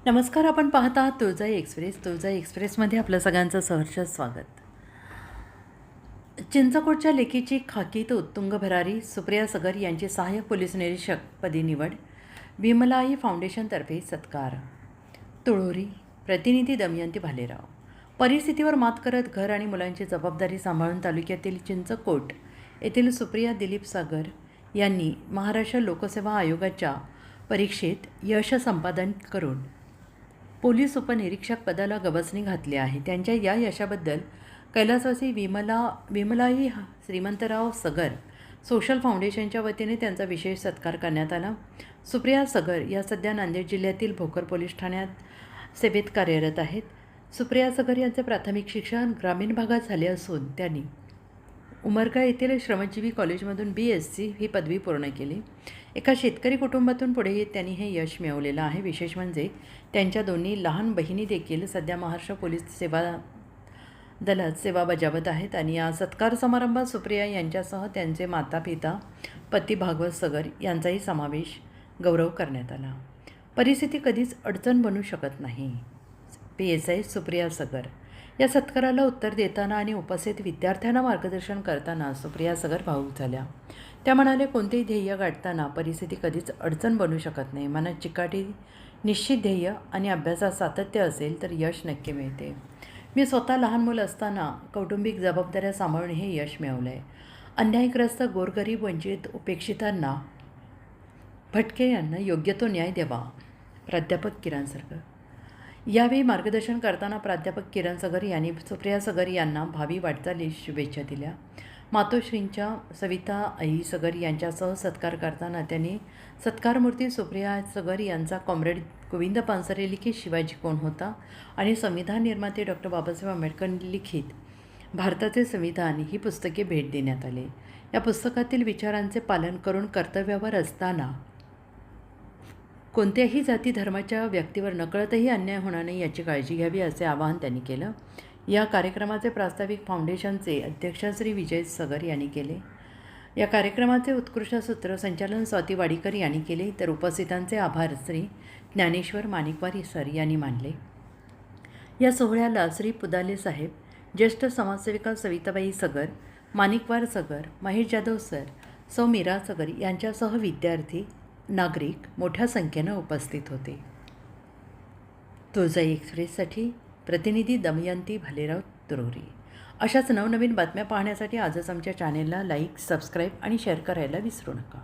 नमस्कार. आपण पाहत आहात तुळजाई एक्सप्रेस. तुळजाई एक्सप्रेसमध्ये आपलं सगळ्यांचं सहर्ष स्वागत. चिंचकोटच्या लेकीची खाकीत उत्तुंग भरारी, सुप्रिया सगर यांची सहाय्यक पोलीस निरीक्षक पदी निवड, भीमलाई फाउंडेशनतर्फे सत्कार. तुळोरी प्रतिनिधी दमयंती भालेराव. परिस्थितीवर मात करत घर आणि मुलांची जबाबदारी सांभाळून तालुक्यातील चिंचकोट येथील सुप्रिया दिलीप सागर यांनी महाराष्ट्र लोकसेवा आयोगाच्या परीक्षेत यश संपादन करून पोलीस उपनिरीक्षक पदाला गवसणी घातली आहे. त्यांच्या या यशाबद्दल कैलासवासी विमलाई श्रीमंतराव सगर सोशल फाउंडेशनच्या वतीने त्यांचा विशेष सत्कार करण्यात आला. सुप्रिया सगर या सध्या नांदेड जिल्ह्यातील भोकर पोलीस ठाण्यात सेवेत कार्यरत आहेत. सुप्रिया सगर यांचे प्राथमिक शिक्षण ग्रामीण भागात झाले असून त्यांनी उमरगा येथील श्रमजीवी कॉलेजमधून BSc ही पदवी पूर्ण केली. एका शेतकरी कुटुंबातून पुढे येत त्यांनी हे यश मिळवलेलं आहे. विशेष म्हणजे त्यांच्या दोन्ही लहान बहिणी देखील सध्या महाराष्ट्र पोलीस सेवा दलात सेवा बजावत आहेत आणि या सत्कार समारंभात सुप्रिया यांच्यासह त्यांचे माता पिता पती भागवत सगर यांचाही समावेश गौरव करण्यात आला. परिस्थिती कधीच अडचण बनू शकत नाही. PSI सुप्रिया सगर. या सत्काराला उत्तर देताना आणि उपस्थित विद्यार्थ्यांना मार्गदर्शन करताना सुप्रिया सगर भावूक झाल्या. त्या म्हणाले, कोणतेही ध्येय गाठताना परिस्थिती कधीच अडचण बनू शकत नाही. मनात चिकाटी, निश्चित ध्येय आणि अभ्यासात सातत्य असेल तर यश नक्की मिळते. मी स्वतः लहान मुलं असताना कौटुंबिक जबाबदाऱ्या सांभाळून हे यश मिळवलं आहे. अन्यायग्रस्त, गोरगरीब, वंचित, उपेक्षितांना, भटके यांना योग्य तो न्याय द्यावा. प्राध्यापक किरण सगर. यावेळी मार्गदर्शन करताना प्राध्यापक किरण सगर यांनी सुप्रिया सगर यांना भावी वाटचालीस शुभेच्छा दिल्या. मातोश्रींच्या सविता आई सगर यांच्यासह सत्कार करताना त्यांनी सत्कारमूर्ती सुप्रिया सगर यांचा कॉम्रेड गोविंद पानसरे लिखित शिवाजी कोण होता आणि संविधान निर्माते डॉक्टर बाबासाहेब आंबेडकर लिखित भारताचे संविधान ही पुस्तके भेट देण्यात आले. या पुस्तकातील विचारांचे पालन करून कर्तव्यावर असताना कोणत्याही जाती धर्माच्या व्यक्तीवर नकळतही अन्याय होणार नाही याची काळजी घ्यावी असे आवाहन त्यांनी केलं. या कार्यक्रमाचे प्रास्ताविक फाउंडेशनचे अध्यक्ष श्री विजय सगर यांनी केले. या कार्यक्रमाचे उत्कृष्ट सूत्रसंचालन स्वाती वाडीकर यांनी केले तर उपस्थितांचे आभार श्री ज्ञानेश्वर माणिकवारी सर यांनी मानले. या सोहळ्याला श्री पुदाले साहेब, ज्येष्ठ समाजसेविका सविताबाई सगर, माणिकवार सगर, महेश जाधव सर, सौ मीरा सगर यांच्यासह विद्यार्थी, नागरिक मोठ्या संख्येनं उपस्थित होते. तुळजाई एक्सप्रेससाठी प्रतिनिधी दमयंती भालेराव, तुरोरी. अशाच नवनवीन बातम्या पाहण्यासाठी आजच आमच्या चॅनेलला लाईक, सबस्क्राईब आणि शेअर करायला विसरू नका.